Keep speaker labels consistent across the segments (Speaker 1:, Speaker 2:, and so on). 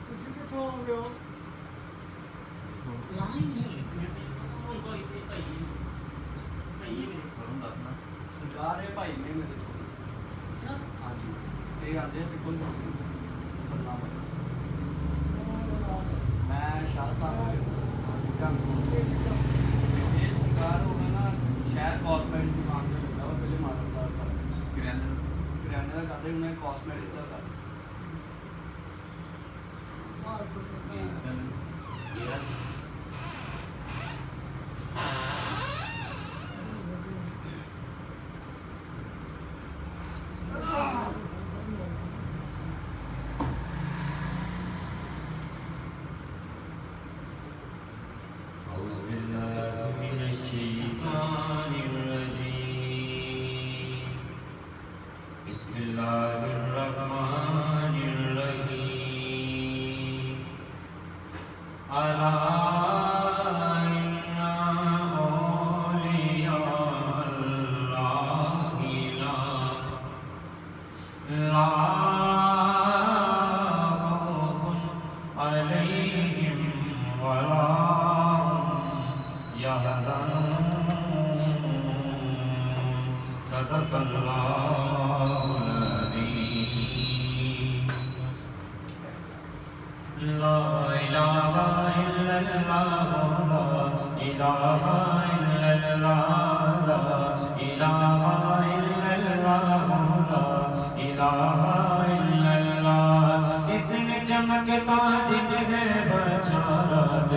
Speaker 1: ਤੁਸੀਂ ਕਿੱਥੋਂ ਆਉਂਦੇ ਹੋ?
Speaker 2: ਸਰਕਾਰ ਇਹ ਭਾਈ ਨੇ ਮੇਰੇ ਕੋਲ ਹਾਂਜੀ ਇਹ ਆਉਂਦੇ ਬਿਲਕੁਲ ਸਲਾਮ ਮੈਂ ਸ਼ਾਹ ਸਾਹਿਬ ਇਹ ਸਰਕਾਰ ਉਹ ਨਾ ਸ਼ਹਿਰ ਕਾਸਮੈਟਿਕ ਦੁਕਾਨ ਤੇ ਲੱਗਾ ਵਾ ਪਹਿਲੇ ਮਾਡਲ ਦਾ ਕਰਿਆਨੇ ਦਾ ਕਰਦੇ ਉਹਨੇ ਕਾਸਮੈਟਿਕ ਦਾ ਕਰ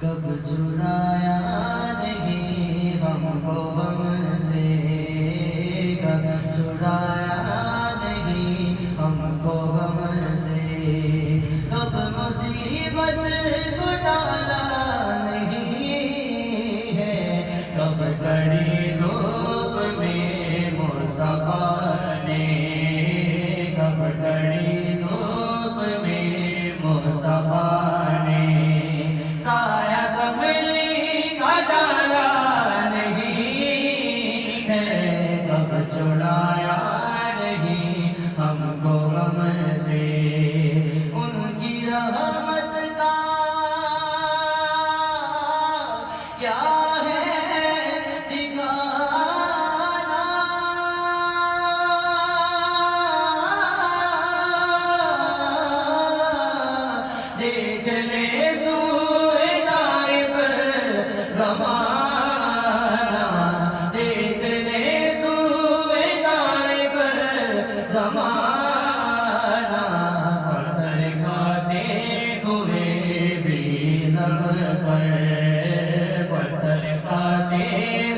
Speaker 3: کب چھڑایا نہیں ہم کو غم سے، کب چھڑایا نہیں ہم کو غم سے، کب مصیبت کو ڈالا نہیں ہے، کب کڑی دھوپ میں مصطفیٰ نے، کب کڑی دھوپ میں مصطفیٰ نے سایہ کملی کا ڈالا نہیں ہے، کب چھڑایا نہیں ہم کو غم سے، ان کی رحمت کا کیا ہے ٹھکانہ، دیکھ لے سوئے طائف زمانہ، دیکھ لے سوئے طائف زمانہ، پتھر کھاتے ہوئے بھی لب پر، پتھر کھاتے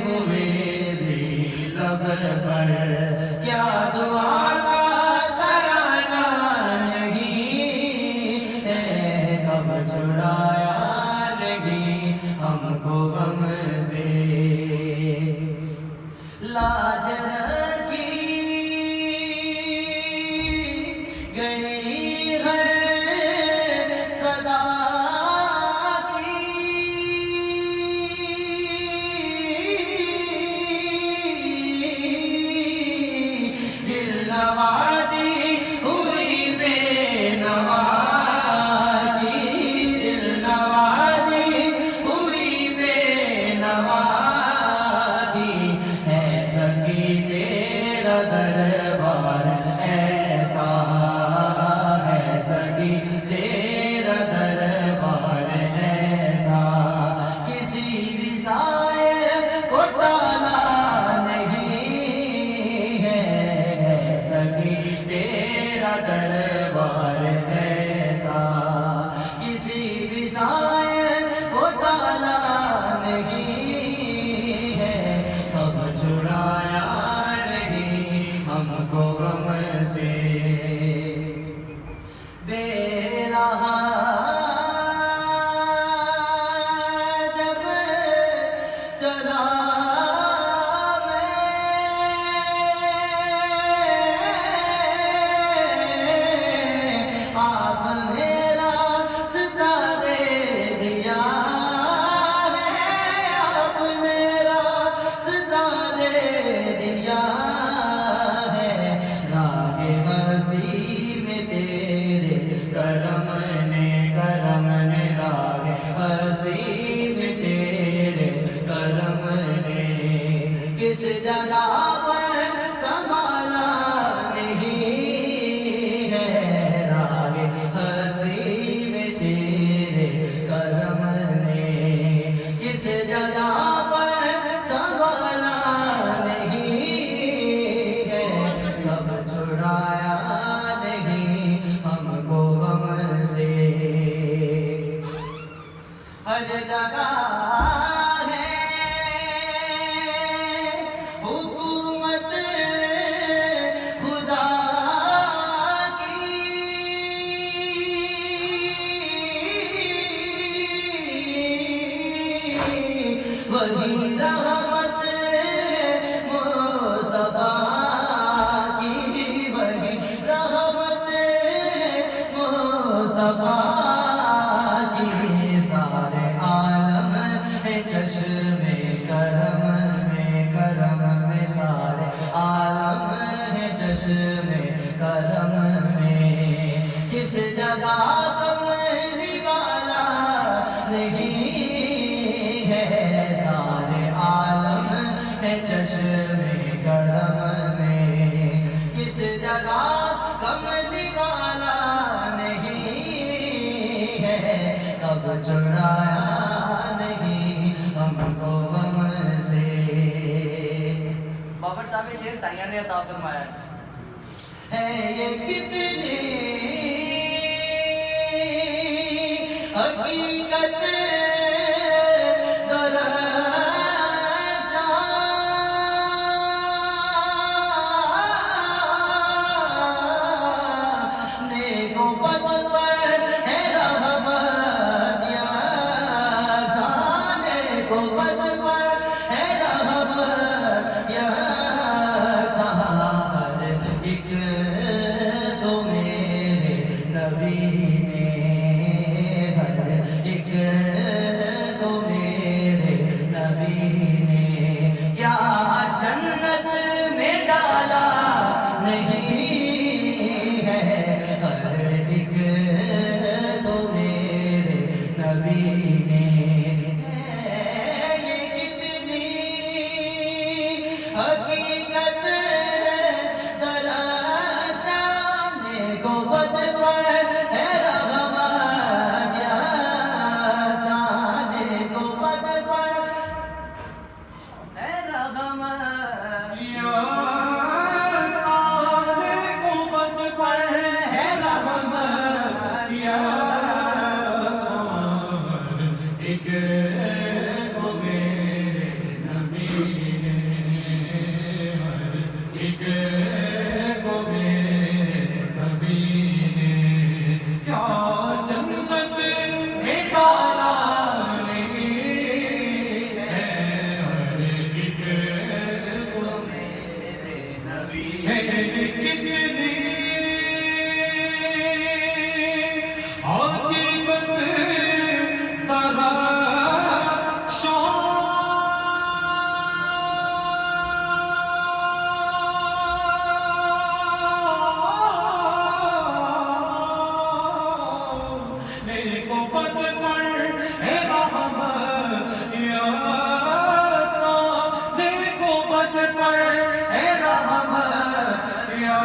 Speaker 3: ہوئے بھی لب پر، کیا دعا کا ترانہ نہیں ہے، کب چھڑایا نہیں ہم کو غم سے، لاج رکھی گئی ہر صدا کی، دل نوازی ہوئی بے نوا کی، دل نوازی ہوئی بے نوا کی، ہے سخی تیرا دربار ایسا، ہے سخی تیرا دربار ایسا، کسی بھی سائر کو ٹالا نہیں ہے، سخی تیرا دربار ایسا، کسی بھی سائر کو ٹالا نہیں ہے، کب چھڑایا نہیں ہم کو غم سے، بے رہا جب چلا میں، آپ نے راستہ دے دیا ہے، آپ نے راستہ دے دیا ہے، راہ ہستی میں تیرے کرم نے، کرم نے راہ ہستی میں تیرے کرم نے، کس جگہ پر سنبھالا نہیں ہے، راہ ہستی میں تیرے کرم نے، کس جگہ پر سنبھالا نہیں ہے، کب چھڑایا نہیں ہم کو غم سے، ہر جگہ ہے حکومت خدا کی، وہی رحمت مصطفیٰ کی، وہی رحمت مصطفیٰ کی، سارے عالم ہے چشم کرم میں، کرم میں سارے عالم ہے چشم کرم میں، کس جگہ کملی والا نہیں ہے، سارے عالم ہے چشم کرم میں، کس جگہ کملی والا نہیں ہے، کب چھڑایا نہیں ہم کو غم سے،
Speaker 2: بابر صاحب یہ شعر سائیہ نے عطا فرمایا
Speaker 3: ہے یہ کتنی حقیقت نبی نے ہر ایک کو میرے نبی نے کیا جنت میں ڈالا نہیں ہے ہر ایک کو میرے نبی نے یہ کتنی حقیقت ہے ذرا شان کو بد پر ہے رحمت یا شان کو بد پر ہے رحمت
Speaker 4: یا سارے کو بد پر ہے رحمت یا ایک کو میرے نبی نے ہر ایک کو میرے نبی نے کیا جنت میں ڈالا نہیں ہے ہر ایک کو
Speaker 3: میرے نبی
Speaker 4: کتنی حقیقت طرح کو بد پر ہے رحمت یا سارے کو بد پر ہے رحمت یا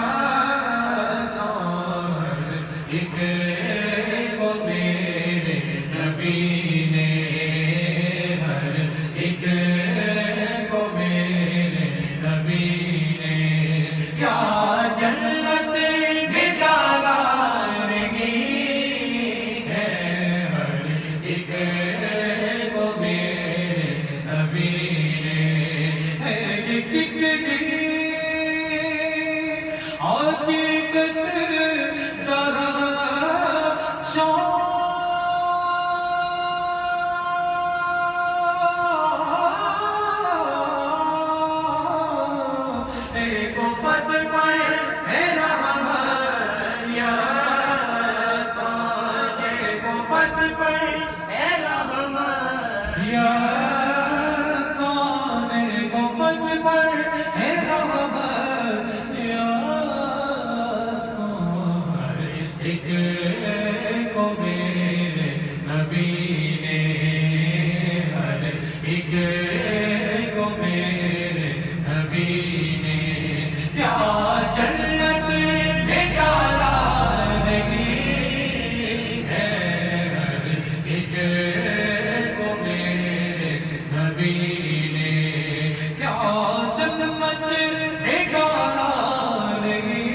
Speaker 4: سارے ایک کو میرے نبی نے ہر ایک کو میرے نبی نے کیا جنت میں ڈالا نہیں ہے ہر ایک کو میرے نبی نے کتنی حقیقت طرح کو بد پر ہے رحمت یا سارے کو بد پر
Speaker 3: ہے رحمت
Speaker 4: یا سارے کو بد پر ہے رحمت یا سارے ایک کو میرے نبی نے ہر ایک کو میرے نبی نے کیا جنت میں ڈالا نہیں ہے ہر ایک کو میرے نبی نے کیا جنت میں ڈالا نہیں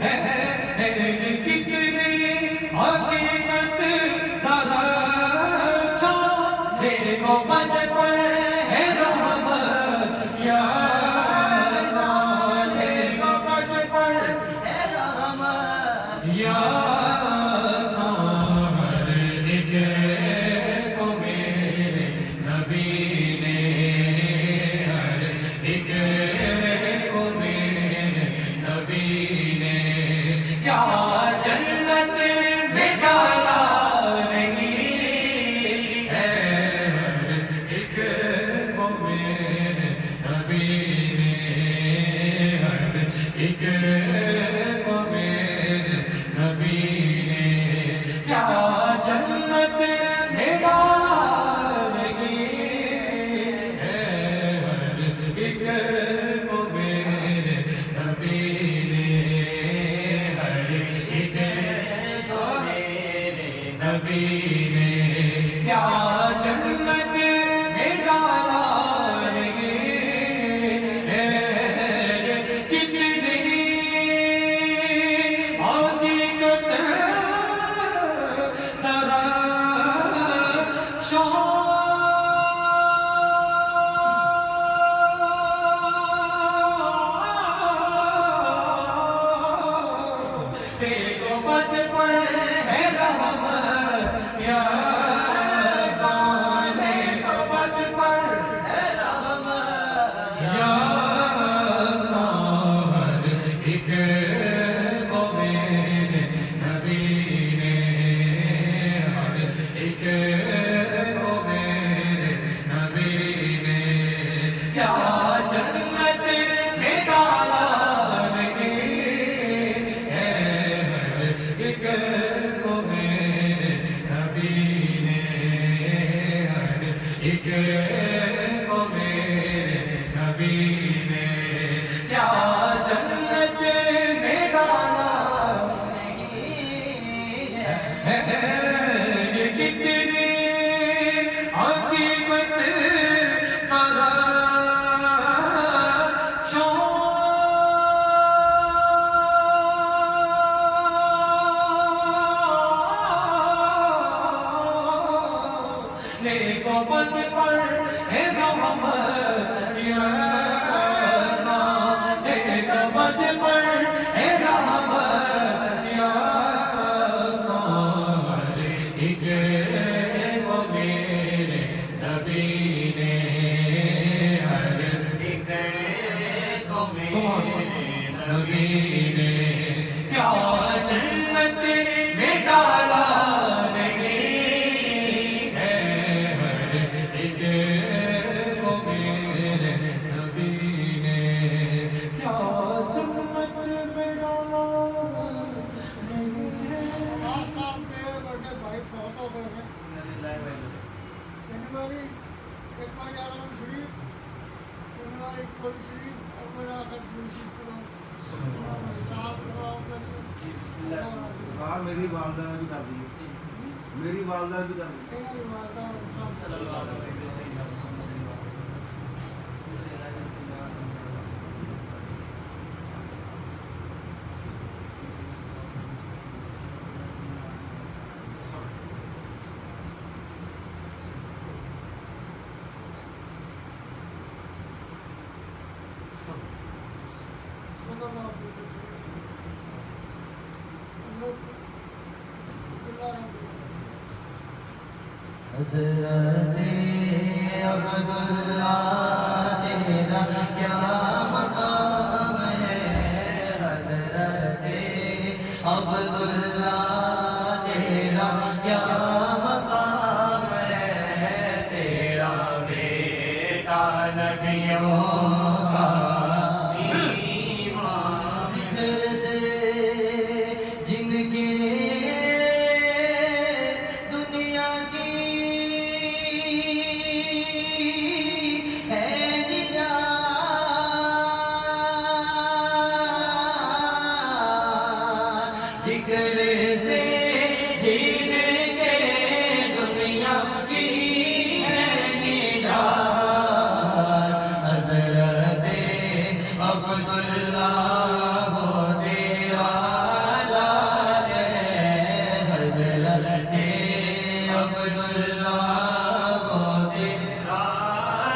Speaker 4: ہے کتنی حقیقت طرح سارے کو بد پر ہے رحمت یا سارے کو بد پر
Speaker 3: ہے رحمت
Speaker 4: یا سارے ایک کو میرے نبی نے ہر ایک کو میرے نبی نے کیا جنت میں ڈالا نہیں ہے ہر ایک کو میرے نبی نے ہر ایک کو میرے نبی نے کیا جنت میں ڈالا نہیں ہے ہر ایک کو میرے نبی نے ہر ایک
Speaker 3: تو میرے
Speaker 4: نبی نے کیا جنت میں ڈالا نہیں ہے کتنی حقیقت طرح کو بد پر ہے رحمت یا ایک کو میرے نبی نے کیا جنت میں ڈالا نہیں ہے یہ کتنی عاقبت نیکوبت پر ہے رحمت یا اللہ نیکوبت پر ہے رحمت یا اللہ ایک کو میرے نبی نے ہر ایک کو میرے نبی نے کیا جنت میں ڈالا
Speaker 5: میری والدہ نے بھی کر دی میری والدہ نے بھی کر دی
Speaker 3: حضرت عبداللہ تیرا کیا مقام ہے حضرت عبداللہ تیرا کیا مقام ہے تیرا بیٹا نبیوں کا ذکر سے جن کے ذکر سے جن کے دنیا کی ہے نجات حضرت عبداللہ وہ تیرا لال ہے حضرت عبداللہ وہ تیرا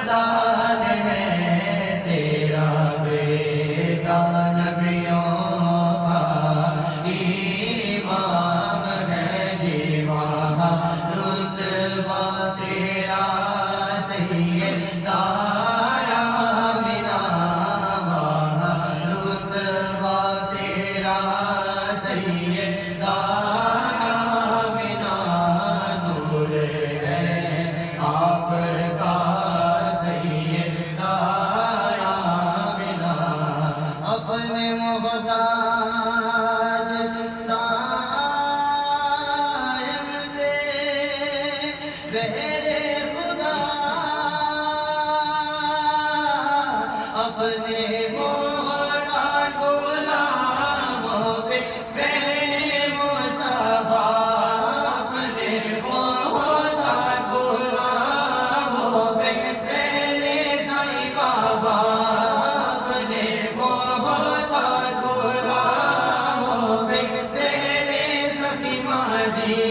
Speaker 3: لال ہے تیرا بیٹا نبیوں رتبہ تیرا سیدہ آمنہ رتبہ تیرا سیدہ آمنہ نور ہے آپ کا سیدہ آمنہ اپنے محتاج بہرے خدا اپنے محتاج غلاموں پہ بہرے مصطفیٰ اپنے محتاج غلاموں پہ بہرے سائی بابا اپنے محتاج غلاموں پہ بہرے سخی ماجی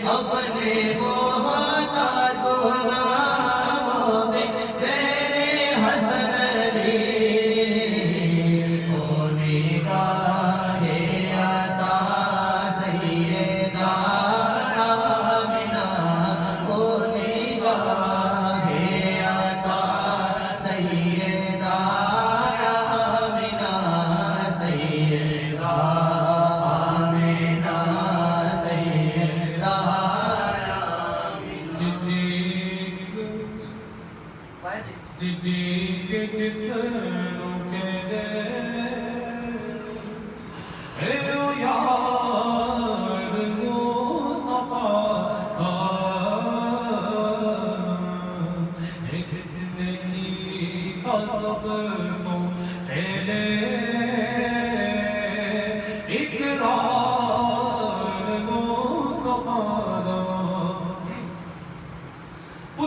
Speaker 3: اپنے محتاج غلاموں پہ میرے حسن علی ہونے کا ہے عطا سیدہ آمنہ ہونے کا ہے عطا سیدہ آمنہ سیدہ آمنہ سیدہ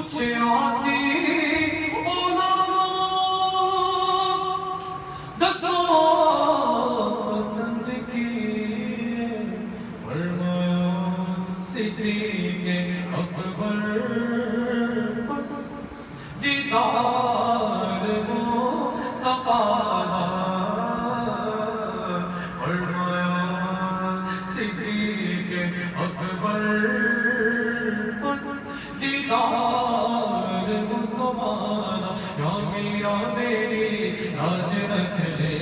Speaker 4: ਪੁੱਛਿਆ ਸੀ ਉਹਨਾਂ ਨੂੰ ਦੱਸੋ ਪਸੰਦ ਕੀ ਫਰਮਾਇਆ صدیق اکبر بس دیدار مصطفیٰ فرمایا صدیق اکبر بس دیدار مصطفیٰ یا میرا میری لاج رکھ لے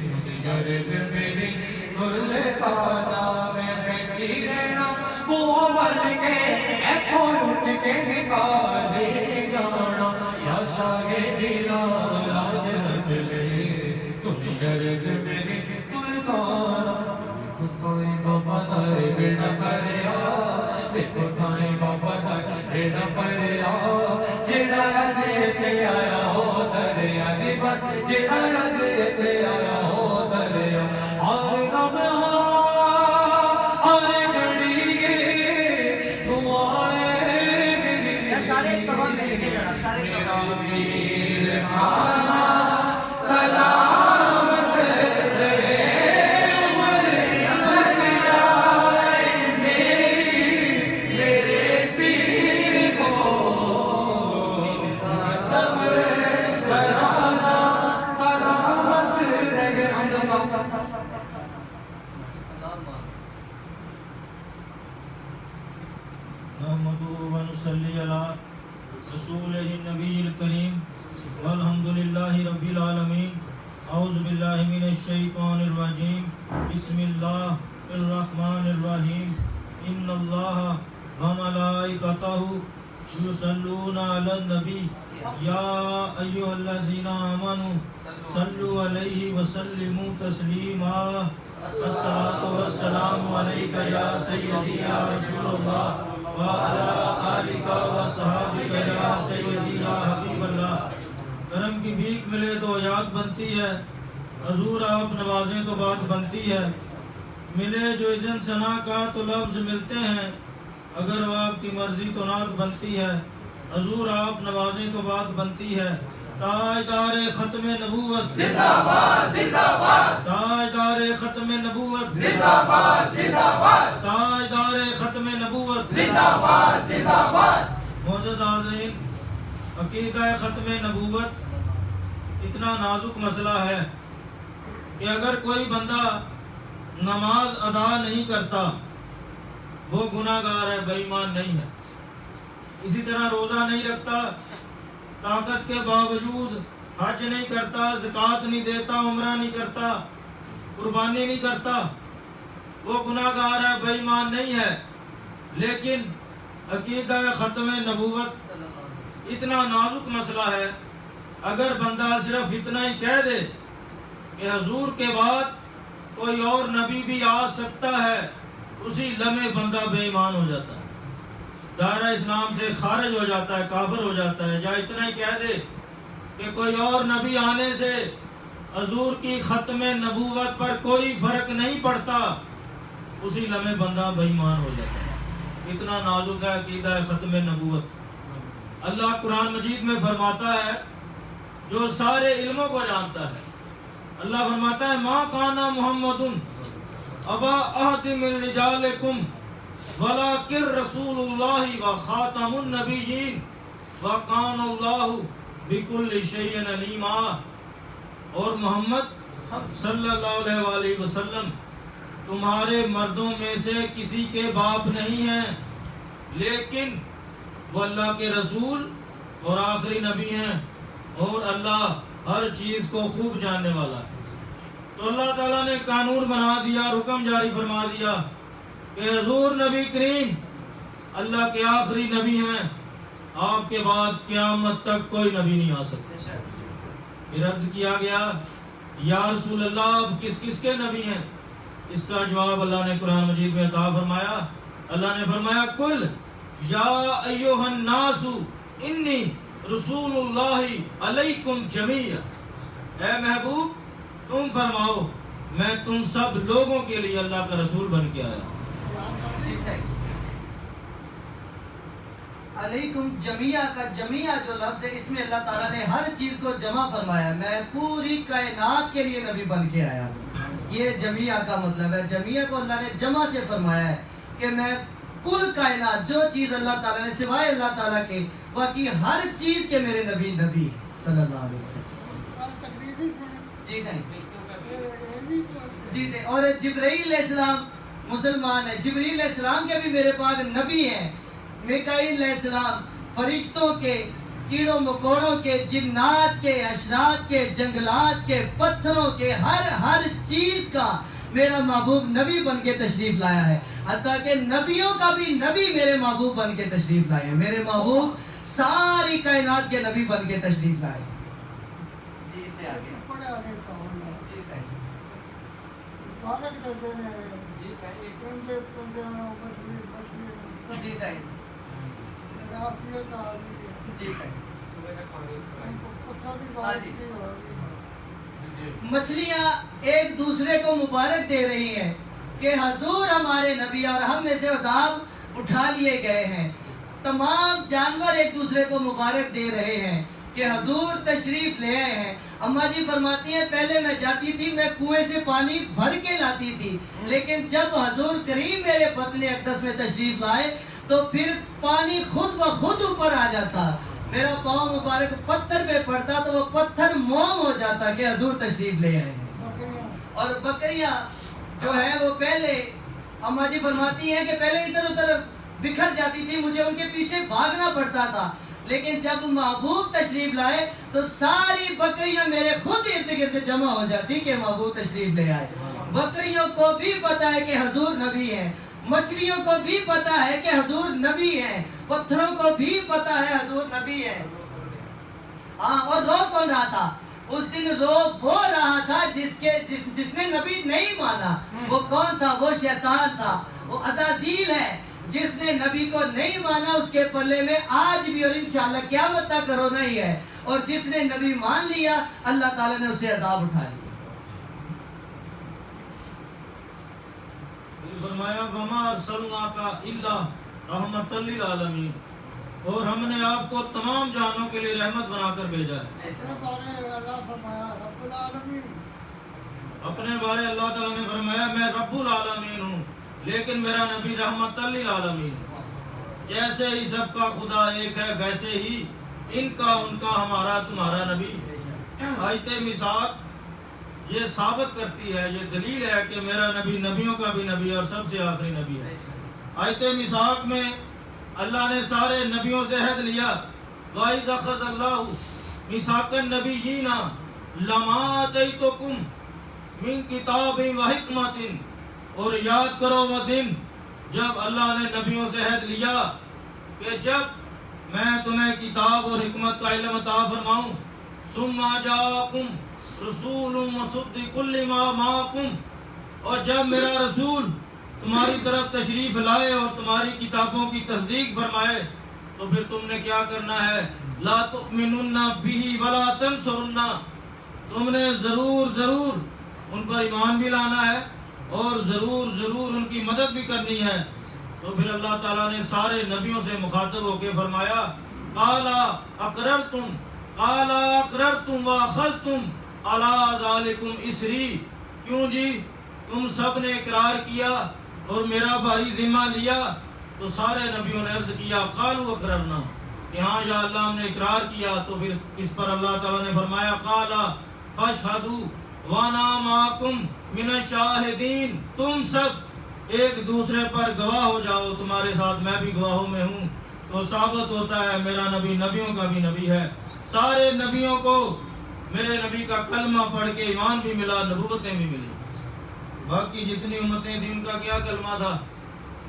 Speaker 4: سن غرض میری سلطانہ میں بیٹھی رہنا وہ عمل کے ایتھوں اٹھ کے نکالے جانا یا شاہ جیلا لاج رکھ لے سنی غرض میری سلطانہ دیکھو سائیں بابا دائے بیڑا پریا دیکھو سائیں بابا دائے بیڑا پریا جڑا جیتے آیا ہو دریا جی بس جڑا جیتے آیا ہو دریا اور نام
Speaker 6: نحمده ونصلي على رسوله النبي الكريم والحمد لله رب العالمين اعوذ بالله من الشيطان الرجيم بسم الله الرحمن الرحيم ان الله وملائكته يصلون على النبي يا ايها الذين امنوا صلوا عليه وسلموا تسليما الصلاة والسلام عليك يا سيدي يا رسول الله وعلى آلك وصحابك يا سيدي یا حبیب اللہ. کرم کی بھیک ملے تو یاد بنتی ہے، حضور آپ نوازیں تو بات بنتی ہے. ملے جو اذن ثنا کا تو لفظ ملتے ہیں، اگر وہ آپ کی مرضی تو نعت بنتی ہے. حضور آپ نوازیں تو بات بنتی ہے. تاجدار ختم نبوت زندہ باد زندہ باد، تاجدار ختم نبوت زندہ باد زندہ باد، تاجدار ختم نبوت زندہ باد زندہ باد. معزز حاضرین، عقیدہ ختم نبوت اتنا نازک مسئلہ ہے کہ اگر کوئی بندہ نماز ادا نہیں کرتا وہ گناہ گار ہے، بے ایمان نہیں ہے. اسی طرح روزہ نہیں رکھتا، طاقت کے باوجود حج نہیں کرتا، زکوٰۃ نہیں دیتا، عمرہ نہیں کرتا، قربانی نہیں کرتا، وہ گناہ گار ہے، بے ایمان نہیں ہے. لیکن عقیدہ ختم نبوت اتنا نازک مسئلہ ہے، اگر بندہ صرف اتنا ہی کہہ دے کہ حضور کے بعد کوئی اور نبی بھی آ سکتا ہے، اسی لمحے بندہ بے ایمان ہو جاتا ہے، دائرہ اسلام سے خارج ہو جاتا ہے، کافر ہو جاتا ہے. یا اتنا ہی کہہ دے کہ کوئی اور نبی آنے سے حضور کی ختم نبوت پر کوئی فرق نہیں پڑتا، اسی لمحے بندہ بے ایمان ہو جاتا ہے. اتنا نازک ہے عقیدہ ختم نبوت. اللہ قرآن مجید میں فرماتا ہے جو سارے علموں کو جانتا ہے. اللہ فرماتا ہے ما کان محمد ابا احد من رجالکم ولکن رسول اللہ وخاتم النبیین وکان اللہ بکل شیء علیما. اور محمد صلی اللہ علیہ وآلہ وسلم تمہارے مردوں میں سے کسی کے باپ نہیں ہیں، لیکن وہ اللہ کے رسول اور آخری نبی ہیں، اور اللہ ہر چیز کو خوب جاننے والا ہے. تو اللہ تعالیٰ نے قانون بنا دیا، حکم جاری فرما دیا کہ حضور نبی کریم اللہ کے آخری نبی ہیں، آپ کے بعد قیامت تک کوئی نبی نہیں آ سکتا. پھر عرض کیا گیا یا رسول اللہ اب کس کس کے نبی ہیں؟ اس کا جواب اللہ نے قرآن مجید میں عطا فرمایا. اللہ نے فرمایا کل یا ایھا الناس انی رسول اللہ علیکم جمیعا، اے محبوب تم فرماؤ میں تم سب لوگوں کے لیے اللہ کا رسول بن کے آیا.
Speaker 3: علیکم جمیعہ کا جمیعہ جو لفظ ہے اس میں اللہ تعالیٰ نے ہر چیز کو جمع فرمایا. میں پوری کائنات کے لیے نبی بن کے آیا ہوں. یہ جمیعہ کا مطلب ہے. جمیعہ کو اللہ نے جمع سے فرمایا ہے کہ میں کل کائنات جو چیز اللہ تعالیٰ نے سوائے اللہ تعالیٰ کے باقی ہر چیز کے میرے نبی ہیں صلی اللہ علیہ وسلم.
Speaker 1: تقریبی سنیں
Speaker 3: جی صحیح.
Speaker 1: جی
Speaker 3: جی اور جبرائیل علیہ السلام مسلمان ہے. جبرائیل علیہ السلام کے بھی میرے پاس نبی ہیں. میکائیل علیہ السلام فرشتوں کے, کیڑوں مکوڑوں کے, جنات کے, حشرات کے, جنگلات کے, پتھروں کے, ہر چیز کا میرا محبوب نبی بن کے تشریف لایا ہے. حتیٰ کہ نبیوں کا بھی نبی میرے محبوب بن کے تشریف لائے ہیں. میرے محبوب ساری کائنات کے نبی بن کے تشریف لائے ہیں.
Speaker 2: جی اس سے آگے
Speaker 1: بڑے آگے کا ہونا
Speaker 2: جی صحیح
Speaker 1: بارک دیتے ہیں
Speaker 2: جی صحیح
Speaker 1: پرندے مچھلی
Speaker 2: جی صحیح
Speaker 1: رافیت آ گئی ہے.
Speaker 2: جی صحیح
Speaker 1: ان کو پتھر کی
Speaker 2: ہاں
Speaker 1: بات
Speaker 2: جی.
Speaker 1: کی ہو گئی.
Speaker 3: مچھلیاں ایک دوسرے کو مبارک دے رہی ہیں کہ حضور ہمارے نبی اور ہم میں سے عذاب اٹھا لیے گئے ہیں. تمام جانور ایک دوسرے کو مبارک دے رہے ہیں کہ حضور تشریف لے آئے ہیں. اماں جی فرماتی ہیں پہلے میں جاتی تھی میں کنویں سے پانی بھر کے لاتی تھی, لیکن جب حضور کریم میرے بطن اقدس میں تشریف لائے تو پھر پانی خود بخود اوپر آ جاتا. میرا پاؤں مبارک پتھر پہ پڑتا تو وہ پتھر موم ہو جاتا کہ حضور تشریف لے آئے ہیں.
Speaker 1: بکریاں
Speaker 3: اور بکریاں جو ہے وہ پہلے اماں جی فرماتی ہیں کہ پہلے ادھر ادھر بکھر جاتی تھی, مجھے ان کے پیچھے بھاگنا پڑتا تھا, لیکن جب محبوب تشریف لائے تو ساری بکریاں میرے خود ارد گرد جمع ہو جاتی کہ محبوب تشریف لے آئے. بکریوں کو بھی پتا ہے کہ حضور نبی ہیں, مچھلیوں کو بھی پتا ہے کہ حضور نبی ہیں, پتھروں کو بھی پتا ہے حضور نبی ہیں. ہاں اور رو کون رہا تھا اس دن؟ رو وہ رہا تھا جس نے نبی نہیں مانا. وہ کون تھا؟ وہ شیطان تھا, وہ عزازیل ہے. جس نے نبی کو نہیں مانا اس کے پلے میں آج بھی اور انشاءاللہ قیامت تک کرونا ہی ہے, اور جس نے نبی مان لیا اللہ تعالیٰ نے اسے عذاب اٹھا لیا.
Speaker 6: فرمایا وما ارسلناک الا رحمۃ للعالمین, اور ہم نے آپ کو تمام جہانوں کے لیے رحمت بنا کر بھیجا ہے.
Speaker 1: اپنے بارے اللہ فرمایا رب العالمین.
Speaker 6: اپنے بارے اللہ تعالیٰ نے فرمایا میں رب العالمین ہوں, لیکن میرا نبی رحمت للعالمین. جیسے ہی سب کا خدا ایک ہے ویسے ہی ان کا ان کا ہمارا تمہارا نبی. آیت میثاق یہ ثابت کرتی ہے, یہ دلیل ہے کہ میرا نبی نبیوں کا بھی نبی اور سب سے آخری نبی ہے. آیت میثاق میں اللہ نے سارے نبیوں سے عہد لیا, وَإِذْ أَخَذَ اللَّهُ مِيثَاقَ النَّبِيِّينَ لَمَا آتَيْتُكُم مِّن كِتَابٍ وَحِكْمَةٍ, اور یاد کرو وہ دن جب اللہ نے نبیوں سے عہد لیا کہ جب میں تمہیں کتاب اور حکمت کا علم عطا فرماؤں. ثُمَّ جَاءَكُمْ رَسُولٌ مُصَدِّقٌ لِمَا مَعَكُمْ, اور جب میرا رسول تمہاری طرف تشریف لائے اور تمہاری کتابوں کی تصدیق فرمائے تو پھر تم نے کیا کرنا ہے؟ لَا تُؤْمِنُنَّ بِهِ وَلَا تَنْصُرُنَّ, تم نے ضرور ان پر ایمان بھی لانا ہے اور ضرور ان کی مدد بھی کرنی ہے. تو پھر اللہ تعالیٰ نے سارے نبیوں سے مخاطب ہو کے فرمایا قَالَ أَقْرَرْتُمْ وَأَخَذْتُمْ عَلَىٰ ذَلِكُمْ إِصْرِي, کیوں جی تم سب نے اقرار کیا اور میرا بھاری ذمہ لیا. تو سارے نبیوں نے عرض کیا قالوا اقررنا, کہ ہاں یا اللہ ہم نے اقرار کیا. تو پھر اس پر اللہ تعالیٰ نے فرمایا قال فاشهدوا وانا معكم من الشاہدین, تم سب ایک دوسرے پر گواہ ہو جاؤ, تمہارے ساتھ میں بھی گواہوں میں ہوں. تو ثابت ہوتا ہے میرا نبی نبیوں کا بھی نبی ہے. سارے نبیوں کو میرے نبی کا کلمہ پڑھ کے ایمان بھی ملا, نبوتیں بھی ملی. باقی جتنی امتیں تھیں ان کا کیا کلمہ تھا؟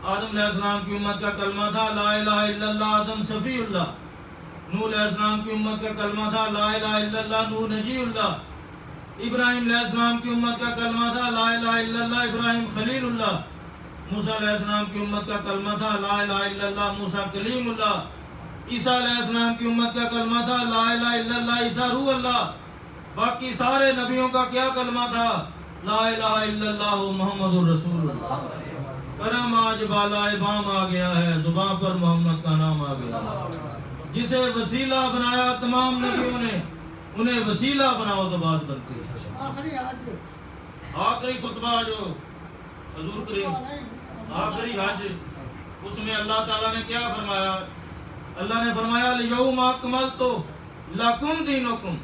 Speaker 6: آدم علیہ السلام کی امت کا کلمہ تھا لا الہ الا اللہ آدم صفی اللہ. نوح علیہ السلام کی امت کا کلمہ تھا لا الہ الا اللہ نوح نجی اللہ. ابراہیم علیہ السلام کی امت کا کلمہ تھا لا الہ الا اللہ ابراہیم خلیل اللہ. موسیٰ علیہ السلام کی امت کا کلمہ تھا لا الہ الا اللہ موسیٰ کلیم اللہ. عیسیٰ علیہ السلام کی امت کا کلمہ تھا لا الہ الا اللہ عیسیٰ روح اللہ. باقی سارے نبیوں کا کیا کلمہ تھا؟ لا الہ الا اللہ محمد الرسول اللہ. کرم آج بالائے بام آ گیا ہے، زباں پر محمد کا نام آ گیا ہے۔ جسے وسیلہ بنایا تمام نبیوں نے، انہیں وسیلہ بناؤ تو بات بنتی ہے۔
Speaker 1: آخری حج
Speaker 6: آخری خطبہ جو حضور کریم آخری حج، اس میں اللہ تعالیٰ نے کیا فرمایا؟ اللہ نے فرمایا الیوم اکملت لکم دینکم،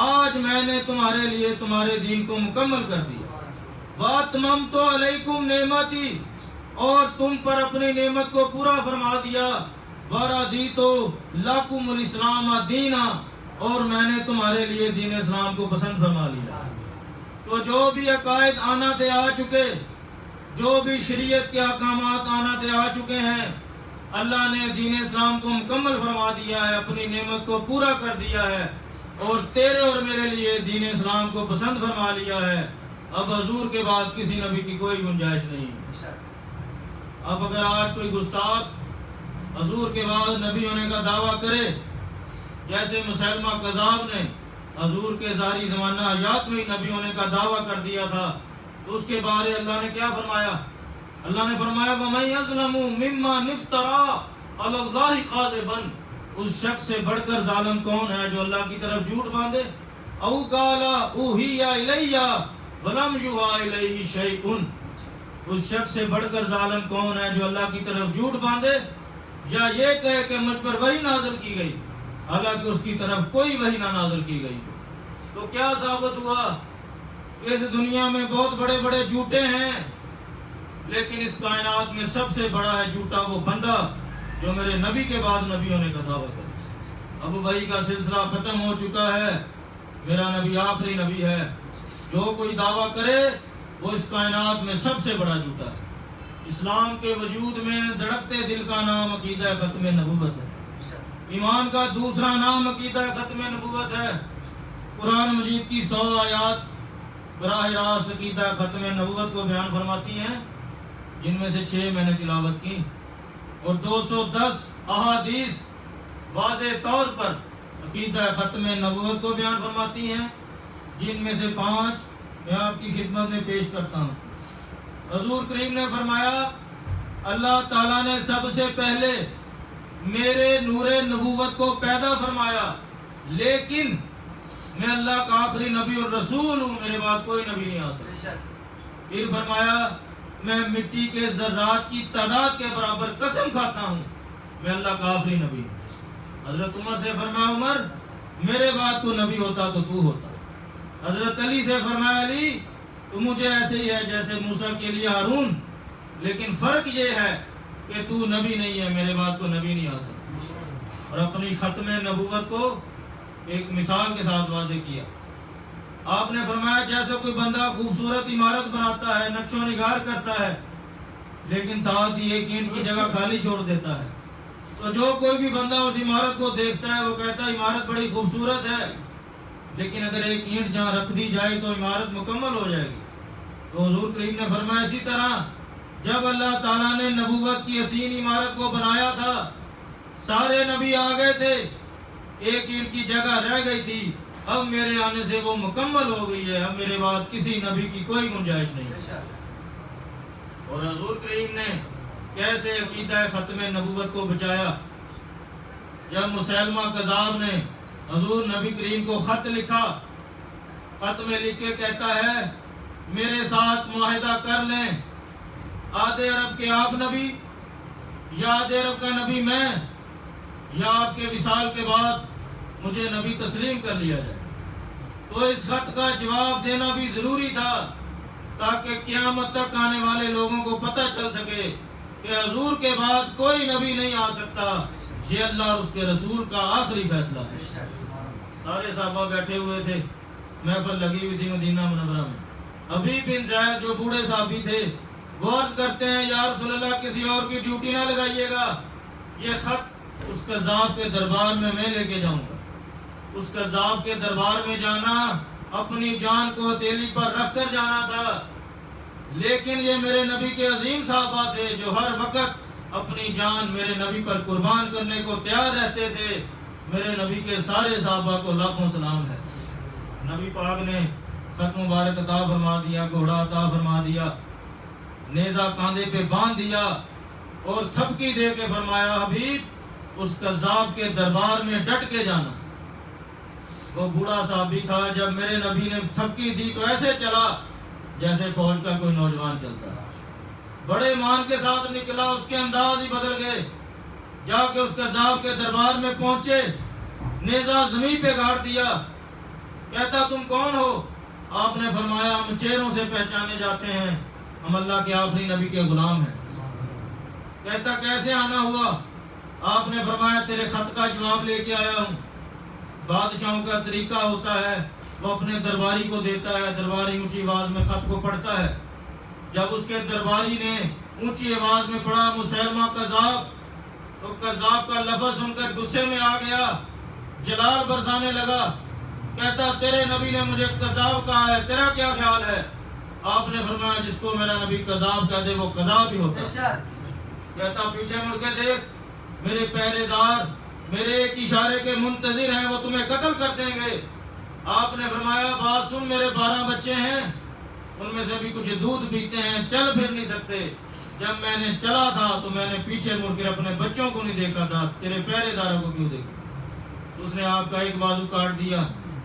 Speaker 6: آج میں نے تمہارے لیے تمہارے دین کو مکمل کر دیا، واتممت علیکم نعمتی، اور تم پر اپنی نعمت کو پورا فرما دیا، ورضیت لکم الاسلام دینا، اور میں نے تمہارے لیے دین اسلام کو پسند فرما لیا۔ تو جو بھی عقائد آنا تھے آ چکے، جو بھی شریعت کے احکامات آنا تھے آ چکے ہیں، اللہ نے دین اسلام کو مکمل فرما دیا ہے، اپنی نعمت کو پورا کر دیا ہے، اور تیرے اور میرے لیے دین اسلام کو پسند فرما لیا ہے۔ اب حضور کے بعد کسی نبی کی کوئی گنجائش نہیں۔ اب اگر آج کوئی گستاخ حضور کے بعد نبی ہونے کا دعویٰ کرے، جیسے مسلمہ کذاب نے حضور کے ظاہری زمانہ حیات میں نبی ہونے کا دعویٰ کر دیا تھا، تو اس کے بارے اللہ نے کیا فرمایا؟ اللہ نے فرمایا وَمَن يَظْلَمُ مِمَّنِ افْتَرَىٰ عَلَى اللَّهِ كَاذِبًا، اس شخص سے بڑھ کر ظالم کون ہے جو اللہ کی طرف جھوٹ باندھے؟ او قال اوحی الی ولم یوحى الیہ شیء، اس شخص سے بڑھ کر ظالم کون ہے جو اللہ کی طرف جھوٹ باندھے یا یہ کہے کہ مجھ پر وحی نازل کی گئی حالانکہ اس کی طرف کوئی وحی نہ نازل کی گئی۔ تو کیا ثابت ہوا؟ اس دنیا میں بہت بڑے بڑے جھوٹے ہیں، لیکن اس کائنات میں سب سے بڑا ہے جھوٹا وہ بندہ جو میرے نبی کے بعد نبی ہونے کا دعویٰ کرے۔ اب وحی کا سلسلہ ختم ہو چکا ہے، میرا نبی آخری نبی ہے۔ جو کوئی دعویٰ کرے وہ اس کائنات میں سب سے بڑا جھوٹا ہے۔ اسلام کے وجود میں دھڑکتے دل کا نام عقیدہ ختم نبوت ہے، ایمان کا دوسرا نام عقیدہ ختم نبوت ہے۔ قرآن مجید کی 100 آیات براہ راست عقیدہ ختم نبوت کو بیان فرماتی ہیں، جن میں سے 6 میں نے تلاوت کی، اور 210 احادیث واضح طور پر عقیدہ ختم نبوت کو بیان فرماتی ہیں، جن میں سے 5 میں آپ کی خدمت میں پیش کرتا ہوں۔ حضور کریم نے فرمایا اللہ تعالیٰ نے سب سے پہلے میرے نور نبوت کو پیدا فرمایا، لیکن میں اللہ کا آخری نبی اور رسول ہوں، میرے بعد کوئی نبی نہیں آ سکتا۔ پھر فرمایا میں مٹی کے ذرات کی تعداد کے برابر قسم کھاتا ہوں، میں اللہ کا آخری نبی ہوں۔ حضرت عمر سے فرمایا عمر میرے بعد تو نبی ہوتا تو تو ہوتا۔ حضرت علی سے فرمایا علی تو مجھے ایسے ہی ہے جیسے موسیٰ کے لیے ہارون، لیکن فرق یہ ہے کہ تو نبی نہیں ہے، میرے بعد کو نبی نہیں آ سکتا۔ اور اپنی ختم نبوت کو ایک مثال کے ساتھ واضح کیا۔ آپ نے فرمایا جیسے کوئی بندہ خوبصورت عمارت بناتا ہے، نقش و نگار کرتا ہے، لیکن ساتھ ہی ایک اینٹ کی جگہ خالی چھوڑ دیتا ہے، تو جو کوئی بھی بندہ اس عمارت کو دیکھتا ہے وہ کہتا ہے عمارت بڑی خوبصورت ہے، لیکن اگر ایک اینٹ جہاں رکھ دی جائے تو عمارت مکمل ہو جائے گی۔ تو حضور کریم نے فرمایا اسی طرح جب اللہ تعالیٰ نے نبوت کی حسین عمارت کو بنایا تھا، سارے نبی آ گئے تھے، ایک اینٹ کی جگہ رہ گئی تھی، اب میرے آنے سے وہ مکمل ہو گئی ہے، اب میرے بعد کسی نبی کی کوئی گنجائش نہیں۔ اور حضور کریم نے کیسے عقیدہ ختم نبوت کو بچایا؟ جب مسلمہ کذاب نے حضور نبی کریم کو خط لکھا، خط میں لکھ کے کہتا ہے میرے ساتھ معاہدہ کر لیں، آدھے عرب کے آپ نبی یا آدھے عرب کا نبی میں، یا آپ کے وصال کے بعد مجھے نبی تسلیم کر لیا جائے۔ تو اس خط کا جواب دینا بھی ضروری تھا تاکہ قیامت تک آنے والے لوگوں کو پتہ چل سکے کہ حضور کے بعد کوئی نبی نہیں آ سکتا، یہ اللہ اور اس کے رسول کا آخری فیصلہ ہے۔ سارے صحابہ بیٹھے ہوئے تھے، محفل لگی ہوئی تھی مدینہ منورہ میں۔ حبیب بن زید جو بوڑھے صحابی تھے وہ عرض کرتے ہیں یا رسول اللہ کسی اور کی ڈیوٹی نہ لگائیے گا، یہ خط اس قذاب کے دربار میں لے کے جاؤں گا۔ اس قذاب کے دربار میں جانا اپنی جان کو ہتھیلی پر رکھ کر جانا تھا، لیکن یہ میرے نبی کے عظیم صحابہ تھے جو ہر وقت اپنی جان میرے نبی پر قربان کرنے کو تیار رہتے تھے۔ میرے نبی کے سارے صحابہ کو لاکھوں سلام ہے۔ نبی پاک نے خط مبارک عطا فرما دیا، گھوڑا عطا فرما دیا، نیزہ کاندھے پہ باندھ دیا اور تھپکی دے کے فرمایا حبیب اس کذاب کے دربار میں ڈٹ کے جانا. وہ بوڑھا صحابی تھا، جب میرے نبی نے تھپکی دی تو ایسے چلا جیسے فوج کا کوئی نوجوان چلتا. بڑے ایمان کے ساتھ نکلا، اس کے انداز ہی بدل گئے. جا کے اس کذاب کے دربار میں پہنچے، نیزہ زمین پہ گاڑ دیا. کہتا تم کون ہو؟ آپ نے فرمایا ہم چہروں سے پہچانے جاتے ہیں، ہم اللہ کے آخری نبی کے غلام ہیں. کہتا کیسے آنا ہوا؟ آپ نے فرمایا تیرے خط کا جواب لے کے آیا ہوں. بادشاہوں کا طریقہ ہوتا ہے وہ اپنے درباری کو دیتا ہے، درباری اونچی آواز میں خط کو پڑھتا ہے. جب اس کے درباری نے اونچی آواز میں پڑھا مسیلمہ کذاب، تو کذاب کا لفظ سن کر غصے میں آ گیا، جلال برسانے لگا. کہتا تیرے نبی نے مجھے کذاب کہا ہے، تیرا کیا خیال ہے؟ آپ نے فرمایا جس کو میرا نبی کذاب کہہ دے وہ کذاب ہی ہوتا. کہتا پیچھے مڑ کے دیکھ، میرے پہرے دار میرے ایک اشارے کے منتظر ہیں، وہ تمہیں قتل کر دیں گے. آپ نے فرمایا بات سن، میرے 12 بچے ہیں، ان میں سے بھی کچھ دودھ پیتے ہیں، چل پھر نہیں سکتے. جب میں نے چلا تھا تو میں نے پیچھے مڑ کر اپنے بچوں کو نہیں دیکھا تھا، تیرے پہرے داروں کو کیوں دیکھا؟ اس نے آپ کا ایک بازو کاٹ دیا،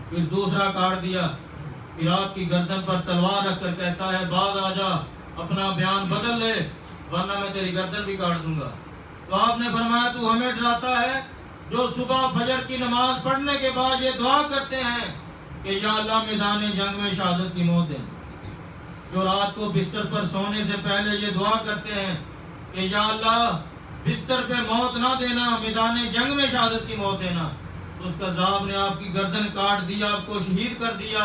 Speaker 6: پھر دوسرا کاٹ دیا، پھر آپ کی گردن پر تلوار رکھ کر کہتا ہے باز آ جا، اپنا بیان بدل لے ورنہ میں تیری گردن بھی کاٹ دوں گا. تو آپ نے فرمایا تو ہمیں ڈراتا ہے جو صبح فجر کی نماز پڑھنے کے بعد یہ دعا کرتے ہیں کہ یا اللہ میدان جنگ میں شہادت کی موت دے، جو رات کو بستر پر سونے سے پہلے یہ دعا کرتے ہیں کہ یا اللہ بستر پہ موت نہ دینا، میدان جنگ میں شہادت کی موت دینا. اس کذاب نے آپ کی گردن کاٹ دیا، آپ کو شہید کر دیا.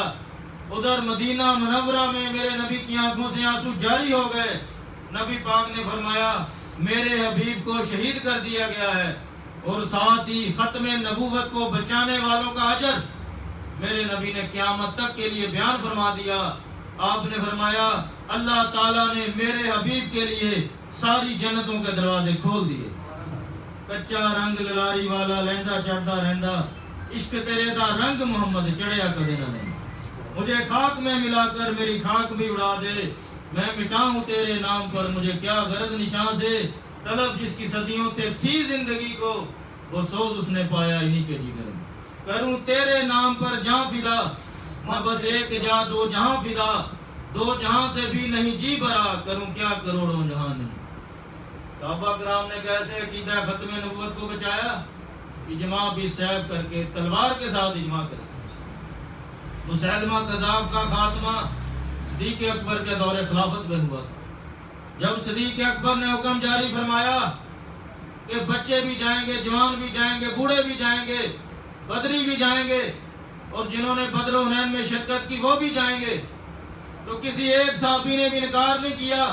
Speaker 6: ادھر مدینہ منورہ میں میرے نبی کی آنکھوں سے آنسو جاری ہو گئے. نبی پاک نے فرمایا میرے حبیب کو شہید کر دیا گیا ہے، اور ساتھ ہی ختم نبوت کو بچانے والوں کا اجر میرے نبی نے قیامت تک کے لیے بیان فرما دیا. آپ نے فرمایا اللہ تعالیٰ نے میرے حبیب کے لیے ساری جنتوں کے دروازے کھول دیے. کچا رنگ للاری والا لہندا چڑھتا رہندا، عشق تیرے دا رنگ محمد چڑھیا کدے نہ نہیں. مجھے خاک میں ملا کر میری خاک بھی اڑا دے، میں مٹاؤں تیرے نام پر مجھے کیا غرض نشاں سے. طلب جس کی صدیوں سے تھی زندگی کو، وہ سوز اس نے پایا انہی کے جگر میں. کروں تیرے نام پر جہاں فدا، نہ بس ایک جا دو جہاں فدا، دو جہاں سے بھی نہیں جی بھرا، کروں کیا کروڑوں جہاں نہیں. صحابہ کرام نے کیسے عقیدہ ختم نبوت کو بچایا؟ اجماع بھی سیف کر کے، تلوار کے ساتھ اجماع کر کے. مسیلمہ کذاب کا خاتمہ صدیق اکبر کے دور خلافت میں ہوا تھا. جب صدیق اکبر نے حکم جاری فرمایا کہ بچے بھی جائیں گے، جوان بھی جائیں گے، بوڑھے بھی جائیں گے، بدری بھی جائیں گے، اور جنہوں نے بدر و حنین میں شرکت کی وہ بھی جائیں گے، تو کسی ایک صحابی نے بھی انکار نہیں کیا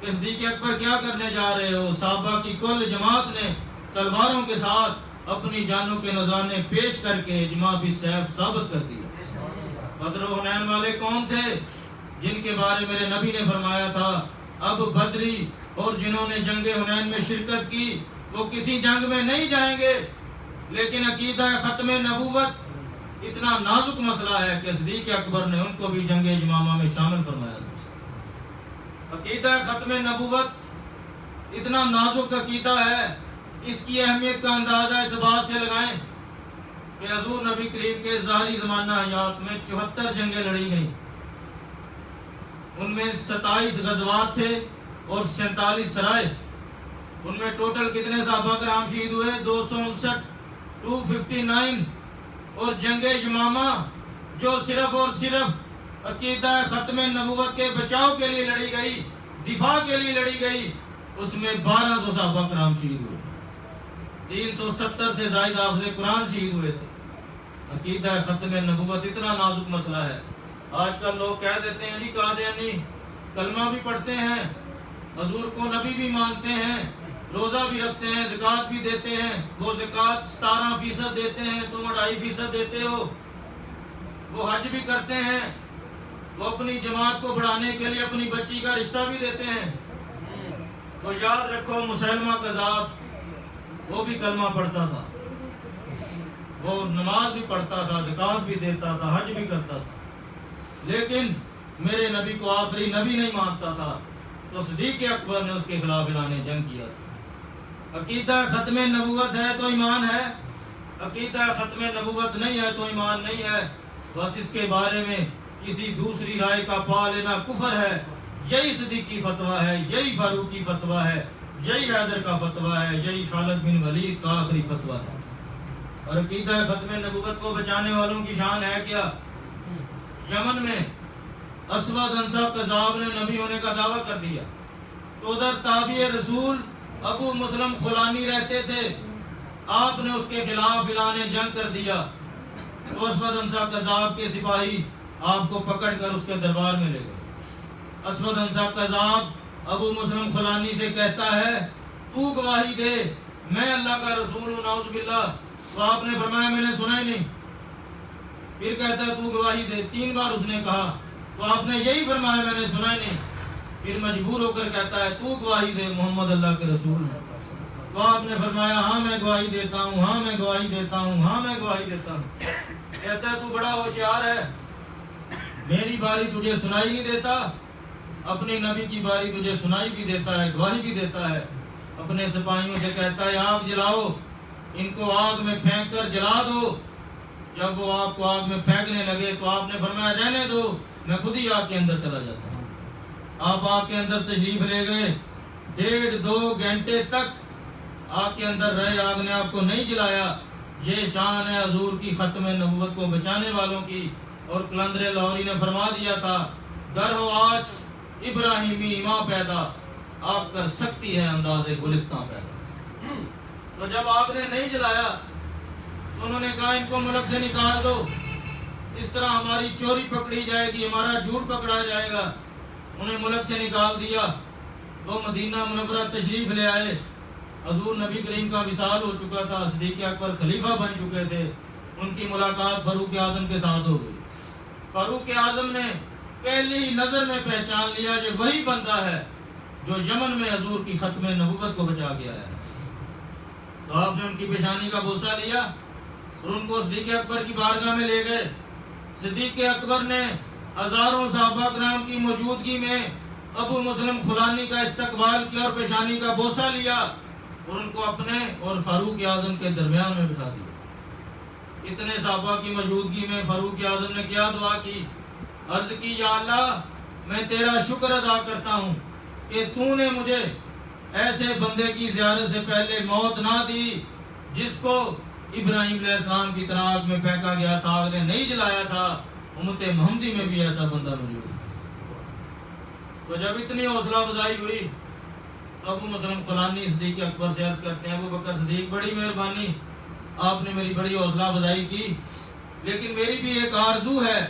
Speaker 6: کہ صدیق اکبر کیا کرنے جا رہے ہو. صحابہ کی کل جماعت نے تلواروں کے ساتھ اپنی جانوں کے نذرانے پیش کر کے اجماع بھی سیف ثابت کر دیا. بدر و حنین والے کون تھے؟ جن کے بارے میرے نبی نے فرمایا تھا اب بدری اور جنہوں نے جنگ حنین میں شرکت کی وہ کسی جنگ میں نہیں جائیں گے. لیکن عقیدہ ختم نبوت اتنا نازک مسئلہ ہے کہ صدیق اکبر نے ان کو بھی جنگ یمامہ میں شامل فرمایا تھا. عقیدہ ختم نبوت اتنا نازک عقیدہ ہے، اس کی اہمیت کا اندازہ اس بات سے لگائیں کہ حضور نبی کریم کے ظاہری زمانہ حیات میں 74 جنگیں لڑی گئیں. ان میں 27 غزوات تھے اور 47 سرائے. ان میں ٹوٹل کتنے صحابہ کرام شہید ہوئے؟ 259 259. اور جنگ یمامہ جو صرف اور صرف عقیدہ ختم نبوت کے بچاؤ کے لیے لڑی گئی، دفاع کے لیے لڑی گئی، اس میں 1200 صحابہ کرام شہید ہوئے. 370 سے زائد حافظ قرآن شہید ہوئے تھے. عقیدہ ختم نبوت اتنا نازک مسئلہ ہے. آج کل لوگ کہہ دیتے ہیں جی قادیانی کلمہ بھی پڑھتے ہیں، حضور کو نبی بھی مانتے ہیں، روزہ بھی رکھتے ہیں، زکوٰۃ بھی دیتے ہیں. وہ زکوٰۃ 17% دیتے ہیں، تم 2.5% دیتے ہو. وہ حج بھی کرتے ہیں، وہ اپنی جماعت کو بڑھانے کے لیے اپنی بچی کا رشتہ بھی دیتے ہیں. تو یاد رکھو مسیلمہ کذاب وہ بھی کلمہ پڑھتا تھا، وہ نماز بھی پڑھتا تھا، زکوٰۃ بھی دیتا تھا، حج بھی کرتا تھا، لیکن میرے نبی کو آخری نبی نہیں مانتا تھا. تو صدیق اکبر نے اس کے خلاف اعلان جنگ کیا تھا۔ عقیدہ ختم نبوت ہے تو ایمان ہے، عقیدہ ختم نبوت نہیں ہے تو ایمان نہیں ہے۔ بس اس کے بارے میں کسی دوسری رائے کا پا لینا کفر ہے۔ یہی صدیقی فتویٰ ہے، یہی فاروقی فتویٰ ہے، یہی حیدر کا فتویٰ ہے، یہی خالد بن ولید کا آخری فتویٰ ہے۔ اور عقیدہ ختم نبوت کو بچانے والوں کی شان ہے کیا؟ یمن میں اسود انصا قذاب نے نبی ہونے کا دعویٰ کر دیا، تو ادھر تابع رسول ابو مسلم خولانی رہتے تھے، آپ نے اس کے خلاف اعلان جنگ کر دیا، تو اسود انصا قذاب کے سپاہی آپ کو پکڑ کر اس کے دربار میں لے گئے۔ اسود انصا قذاب ابو مسلم خولانی سے کہتا ہے تو گواہی دے میں اللہ کا رسول ہوں، نعوذ باللہ۔ تو آپ نے فرمایا میں نے سنا ہی نہیں۔ پھر کہتا ہے تو گواہی دے، 3 بار اس نے کہا، تو آپ نے یہی فرمایا میں نے سنا ہی نہیں۔ پھر مجبور ہو کر کہتا ہے تو گواہی دے محمد اللہ کے رسول ہیں۔ تو آپ نے فرمایا ہاں میں گواہی دیتا ہوں، ہاں میں گواہی دیتا ہوں، ہاں میں گواہی دیتا ہوں۔ کہتا ہے تو بڑا ہوشیار ہے، میری باری تجھے سنائی نہیں دیتا، اپنے نبی کی باری تجھے سنائی بھی دیتا ہے، گواہی بھی دیتا ہے۔ اپنے سپاہیوں سے کہتا ہے آگ جلاؤ، ان کو آگ میں پھینک کر جلا دو۔ جب وہ آپ کو آگ میں پھینکنے لگے تو آپ نے فرمایا رہنے دو، میں خود ہی آگ کے اندر چلا جاتا ہوں۔ آپ آگ کے اندر تشریف لے گئے، 1.5-2 گھنٹے تک آگ کے اندر رہے، آگ نے آپ کو نہیں جلایا۔ یہ شان ہے حضور کی ختم نبوت کو بچانے والوں کی۔ اور قلندر لاہوری نے فرما دیا تھا در ہو آج ابراہیمی ماں پیدا، آپ کر سکتی ہے انداز گلستان پیدا۔ تو جب آپ نے نہیں جلایا تو انہوں نے کہا ان کو ملک سے نکال دو، اس طرح ہماری چوری پکڑی جائے گی، ہمارا جھوٹ پکڑا جائے گا۔ انہیں ملک سے نکال دیا، وہ مدینہ منورہ تشریف لے آئے۔ حضور نبی کریم کا وصال ہو چکا تھا، صدیق اکبر خلیفہ بن چکے تھے۔ ان کی ملاقات فاروق اعظم کے ساتھ ہو گئی۔ فاروق اعظم نے پہلی نظر میں پہچان لیا کہ وہی بندہ ہے جو یمن میں حضور کی ختم نبوت کو بچا کے آیا ہے۔ تو آپ نے ان کی پیشانی کا بوسہ لیا اور ان کو صدیق اکبر کی بارگاہ میں لے گئے۔ صدیق اکبر نے ہزاروں صحابہ کرام کی موجودگی میں ابو مسلم خولانی کا استقبال کیا اور پیشانی کا بوسہ لیا اور ان کو اپنے اور فاروق اعظم کے درمیان میں بٹھا دیا۔ اتنے صحابہ کی موجودگی میں فاروق اعظم نے کیا دعا کی؟ عرض کی یا اللہ میں تیرا شکر ادا کرتا ہوں کہ تو نے مجھے ایسے بندے کی زیارت سے پہلے موت نہ دی جس کو ابراہیم علیہ السلام کی طرح آگ میں پھینکا گیا تھا، آگ نے نہیں جلایا تھا۔ امت محمدی میں بھی ایسا بندہ موجود ہے۔ تو جب اتنی حوصلہ افزائی ہوئی تو ابو مسلم خولانی صدیق اکبر سے عرض کرتے ہیں ابو بکر صدیق بڑی مہربانی، آپ نے میری بڑی حوصلہ افزائی کی، لیکن میری بھی ایک آرزو ہے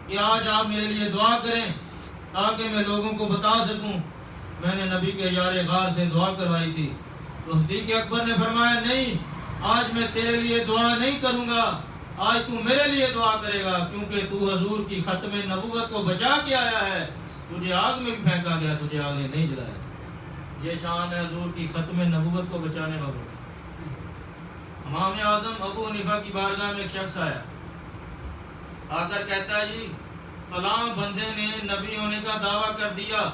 Speaker 6: کہ آج آپ میرے لیے دعا کریں تاکہ میں لوگوں کو بتا سکوں میں نے نبی کے یار غار سے دعا کروائی تھی۔ تو صدیق اکبر نے فرمایا نہیں، آج میں تیرے لیے دعا نہیں کروں گا، آج تو میرے لیے دعا کرے گا، کیونکہ تو حضور کی ختم نبوت کو بچا کے آیا ہے، تجھے آگ میں بھی پھینکا گیا، تجھے آگ نے نہیں جلایا۔ یہ شان ہے حضور کی ختم نبوت کو بچانے والوں۔ امام اعظم ابو حنیفہ کی بارگاہ میں ایک شخص آیا، آ کر کہتا ہے جی فلاں بندے نے نبی ہونے کا دعویٰ کر دیا،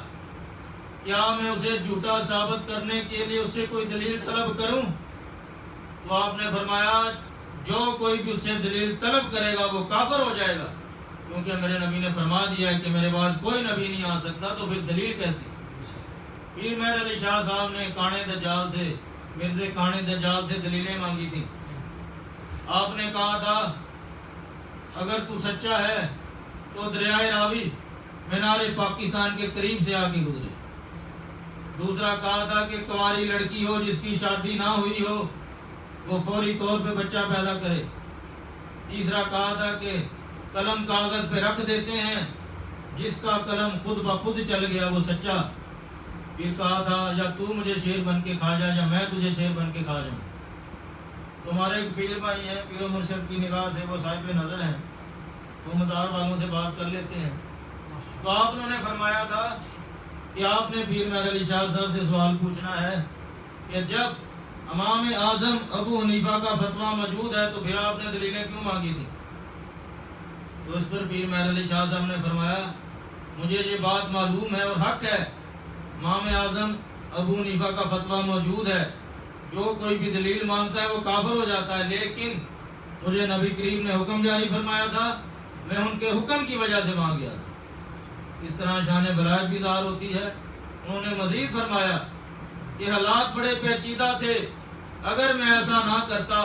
Speaker 6: کیا میں اسے جھوٹا ثابت کرنے کے لیے اس سے کوئی دلیل طلب کروں؟ تو آپ نے فرمایا جو کوئی بھی اس سے دلیل طلب کرے گا وہ کافر ہو جائے گا، کیونکہ میرے نبی نے فرما دیا ہے کہ میرے بعد کوئی نبی نہیں آ سکتا، تو پھر دلیل کیسی؟ پیر مہر علی شاہ صاحب نے کانے دجال سے، مرزا کانے دجال سے دلیلیں مانگی تھیں۔ آپ نے کہا تھا اگر تو سچا ہے تو دریائے راوی مینار پاکستان کے قریب سے آ کے گزرے۔ دوسرا کہا تھا کہ کنواری لڑکی ہو جس کی شادی نہ ہوئی ہو وہ فوری طور پہ بچہ پیدا کرے۔ تیسرا کہا تھا کہ قلم کاغذ پہ رکھ دیتے ہیں، جس کا قلم خود بخود چل گیا وہ سچا۔ پھر کہا تھا یا تو مجھے شیر بن کے کھا جا یا میں تجھے شیر بن کے کھا جاؤں۔ تمہارے ایک پیر بھائی ہیں، پیر و مرشد کی نگاہ سے وہ صاحب نظر ہیں، وہ مزار والوں سے بات کر لیتے ہیں۔ تو آپ نے فرمایا تھا کہ آپ نے پیر مہر علی شاہ صاحب سے سوال پوچھنا ہے کہ جب امام اعظم ابو حنیفہ کا فتویٰ موجود ہے تو پھر آپ نے دلیلیں کیوں مانگی تھی؟ تو اس پر پیر مہر علی شاہ صاحب نے فرمایا مجھے یہ بات معلوم ہے اور حق ہے، امام اعظم ابو حنیفہ کا فتویٰ موجود ہے، جو کوئی بھی دلیل مانگتا ہے وہ کافر ہو جاتا ہے، لیکن مجھے نبی کریم نے حکم جاری فرمایا تھا، میں ان کے حکم کی وجہ سے وہاں گیا تھا۔ اس طرح شان ولایت بھی ظاہر ہوتی ہے۔ انہوں نے مزید فرمایا کہ حالات بڑے پیچیدہ تھے، اگر میں ایسا نہ کرتا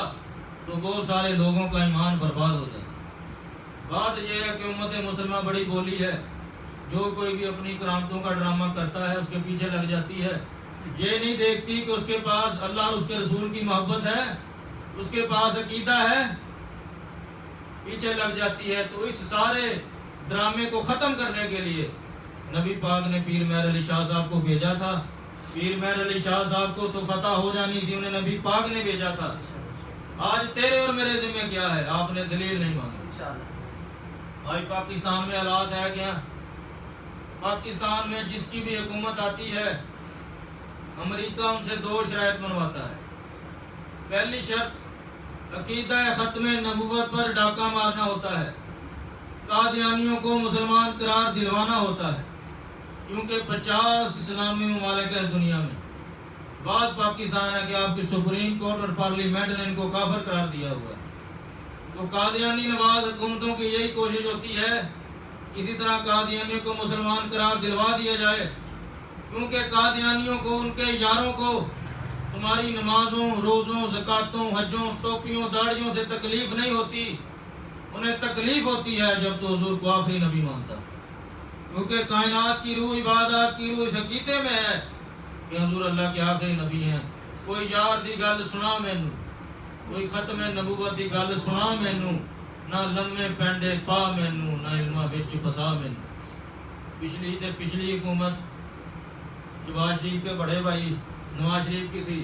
Speaker 6: تو بہت سارے لوگوں کا ایمان برباد ہو جاتا۔ بات یہ ہے کہ امت مسلمہ بڑی بولی ہے، جو کوئی بھی اپنی کرامتوں کا ڈرامہ کرتا ہے اس کے پیچھے لگ جاتی ہے، یہ نہیں دیکھتی کہ اس کے پاس اللہ اور اس کے رسول کی محبت ہے، اس کے پاس عقیدہ ہے، پیچھے لگ جاتی ہے۔ تو اس سارے ڈرامے کو ختم کرنے کے لیے نبی پاک نے پیر مہر علی شاہ صاحب کو بھیجا تھا۔ پیر مہر علی شاہ صاحب کو تو فتح ہو جانی تھی، انہیں نبی پاک نے بھیجا تھا۔ آج تیرے اور میرے ذمہ کیا ہے؟ آپ نے دلیل نہیں مانگی۔ آج پاکستان میں حالات ہے کیا؟ پاکستان میں جس کی بھی حکومت آتی ہے، امریکہ ان سے 2 شرائط منواتا ہے۔ پہلی شرط عقیدہ ختم نبوت پر ڈاکہ مارنا ہوتا ہے، قادیانیوں کو مسلمان قرار دلوانا ہوتا ہے، کیونکہ 50 اسلامی ممالک ہے دنیا میں، بعد پاکستان ہے کہ آپ کی سپریم کورٹ اور پارلیمنٹ نے ان کو کافر قرار دیا ہوا ہے۔ تو قادیانی نواز حکومتوں کی یہی کوشش ہوتی ہے کسی طرح قادیانیوں کو مسلمان قرار دلوا دیا جائے، کیونکہ قادیانیوں کو، ان کے یاروں کو تمہاری نمازوں، روزوں، زکاتوں، حجوں، ٹوپیوں، داڑھیوں سے تکلیف نہیں ہوتی، انہیں تکلیف ہوتی ہے جب تو حضور کو آخری نبی مانتا، کیونکہ کائنات کی روح، عبادات کی روح اس عقیدے میں ہے کہ حضور اللہ کے آخری نبی ہیں۔ کوئی یار دی گل سنا مینوں، کوئی ختم نبوت دی گل سنا مینوں، نہ لمے پینڈے پا مینوں، نہ علمہ وچ پسا مینوں۔ پچھلی حکومت شہباز شریف کے بڑے بھائی نواز شریف کی تھی،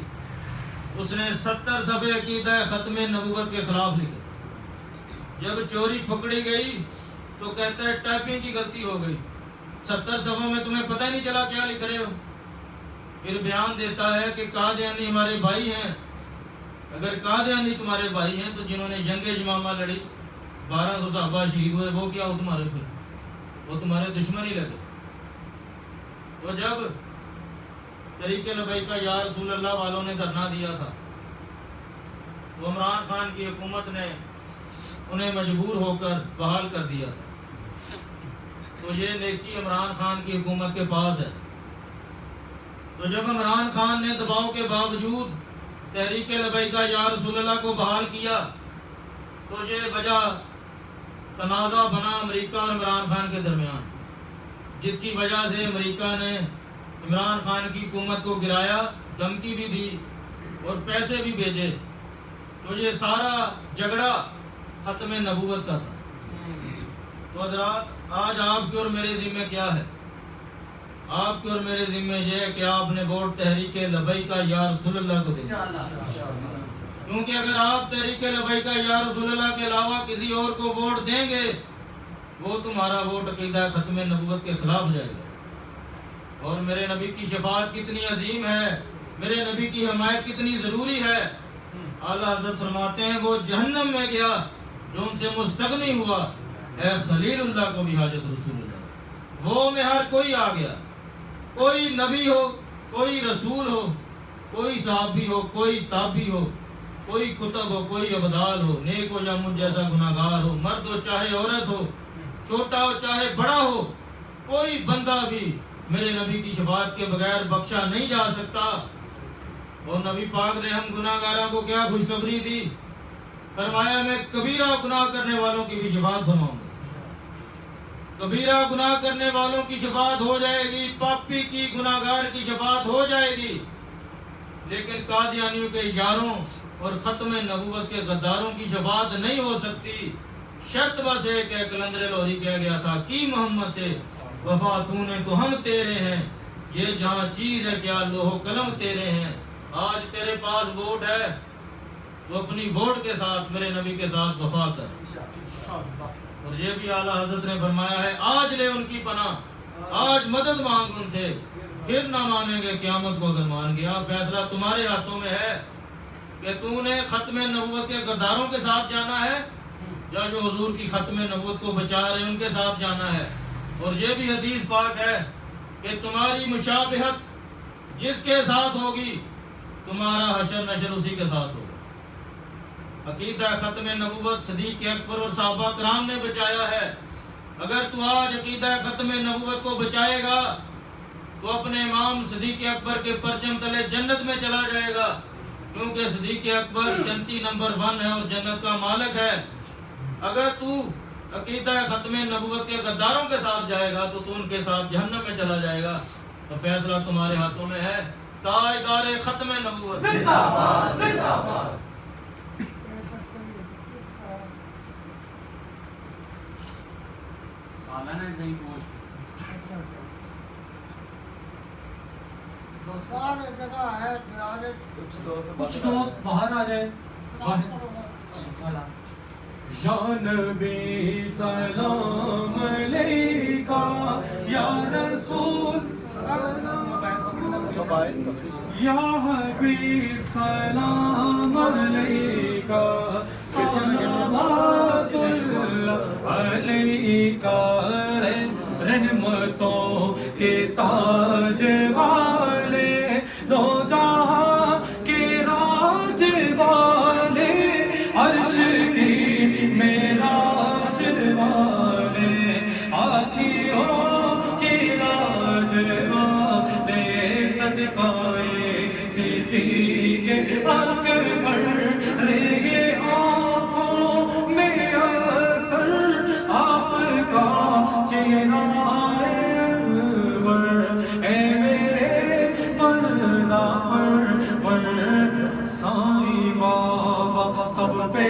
Speaker 6: اس نے 70 صفحے عقیدہ ختم نبوت کے خلاف لکھے۔ جب چوری پکڑی گئی تو کہتا ہے ٹائپنگ کی غلطی ہو گئی، 70 صفحوں میں تمہیں پتہ ہی نہیں چلا کیا لکھ رہے ہو۔ پھر بیان دیتا ہے کہ قادیانی ہمارے بھائی ہیں، اگر قادیانی تمہارے بھائی ہیں تو جنہوں نے جنگ یمامہ لڑی، 1200 صحابہ شہید ہوئے، وہ کیا ہو تمہارے؟ پھر وہ تمہارے دشمن ہی لگے۔ تو جب طریق لبیک یا رسول اللہ والوں نے دھرنا دیا تھا تو عمران خان کی حکومت نے انہیں مجبور ہو کر بحال کر دیا تھا۔ تو یہ نیکی عمران خان کی حکومت کے پاس ہے۔ تو جب عمران خان نے دباؤ کے باوجود تحریک لبیک یا رسول اللہ کو بحال کیا تو یہ وجہ تنازع بنا امریکہ اور عمران خان کے درمیان، جس کی وجہ سے امریکہ نے عمران خان کی حکومت کو گرایا، دھمکی بھی دی اور پیسے بھی بھیجے۔ تو یہ سارا جھگڑا ختم نبوت کا تھا۔ تو حضرات، آج آپ کے اور میرے ذمہ کیا ہے؟ آپ کے اور میرے ذمہ یہ ہے کہ آپ نے ووٹ تحریک لبیک یا رسول اللہ کو دیں، کیونکہ اگر آپ تحریک لبیک یا رسول اللہ کے علاوہ کسی اور کو ووٹ دیں گے، وہ تمہارا ووٹ عقیدہ ختم نبوت کے خلاف جائے گا۔ اور میرے نبی کی شفاعت کتنی عظیم ہے، میرے نبی کی حمایت کتنی ضروری ہے۔ اعلیٰ حضرت فرماتے ہیں وہ جہنم میں گیا جو ان سے مستغنی ہوا، اے خلیل اللہ کو بھی حاجت رسول اللہ۔ وہ میں ہر کوئی آ گیا، کوئی نبی ہو، کوئی رسول ہو، کوئی صحابی ہو، کوئی تابعی ہو، کوئی کتب ہو، کوئی ابدال ہو، نیک ہو یا مجھ جیسا گناہگار ہو، مرد ہو چاہے عورت ہو، چھوٹا ہو چاہے بڑا ہو، کوئی بندہ بھی میرے نبی کی شفاعت کے بغیر بخشا نہیں جا سکتا۔ اور نبی پاک نے ہم گناہگاروں کو کیا خوشخبری دی؟ فرمایا میں کبیرہ گناہ کرنے والوں کی بھی شفاعت فرماؤں گا۔ کبیرہ گناہ کرنے والوں کی شفاعت ہو جائے گی، پاپی کی، گناہگار کی شفاعت ہو جائے گی، لیکن قادیانیوں کے یاروں اور ختم نبوت کے غداروں کی شفاعت نہیں ہو سکتی۔ شرط بس ایک ہے، کلندر لاہوری کہہ گیا تھا کی محمد سے وفا تو نے تو ہم تیرے ہیں، یہ جہاں چیز ہے کیا لوح و قلم تیرے ہیں۔ آج تیرے پاس ووٹ ہے تو اپنی ووٹ کے ساتھ میرے نبی کے ساتھ وفا کر۔ اور یہ بھی اعلیٰ حضرت نے فرمایا ہے آج لے ان کی پناہ، آج مدد مانگ ان سے، پھر نہ مانیں گے قیامت کو اگر مان گیا۔ فیصلہ تمہارے ہاتھوں میں ہے کہ تو نے ختم نبوت کے غداروں کے ساتھ جانا ہے یا جو حضور کی ختم نبوت کو بچا رہے ہیں ان کے ساتھ جانا ہے۔ اور یہ بھی حدیث پاک ہے کہ تمہاری مشابہت جس کے ساتھ ہوگی تمہارا حشر نشر اسی کے ساتھ ہوگا۔ عقیدہ ختم نبوت صدیق اکبر اور صحابہ کرام نے بچایا ہے۔ اگر تو آج عقیدہ ختم نبوت کو بچائے گا تو اپنے امام صدیق اکبر کے پرچم تلے جنت میں چلا جائے گا، کیونکہ صدیق اکبر جنتی نمبر 1 ہے اور جنت کا مالک ہے۔ اگر تو عقیدہ ختم نبوت کے غداروں کے ساتھ جائے گا تو ان کے ساتھ جہنم میں چلا جائے گا۔ تو فیصلہ تمہارے ہاتھوں میں ہے۔ تاجدار ختم نبوت
Speaker 4: زندہ باد، زندہ باد۔
Speaker 1: ایسا کوئی کا
Speaker 2: سالانہ صحیح پوسٹ
Speaker 1: اچھا سارے جگہ ہے گرارے
Speaker 4: کچھ دوست باہر آ جائیں۔
Speaker 1: سلام کرو
Speaker 4: یا نبی سلام علیکہ، یا رسول یا حبیب سلام علیکہ، صلوات اللہ علیکہ، رحمتوں کے تاج والے، دو جہاں کے راج والے، عرش کی معراج والے، آسیوں کی راج والے، صدقائے صدیق اکبر رہے آنکھوں میں اکثر آپ کا چہرہ انور، اے میرے مولا پر سائیں بابا سب پہ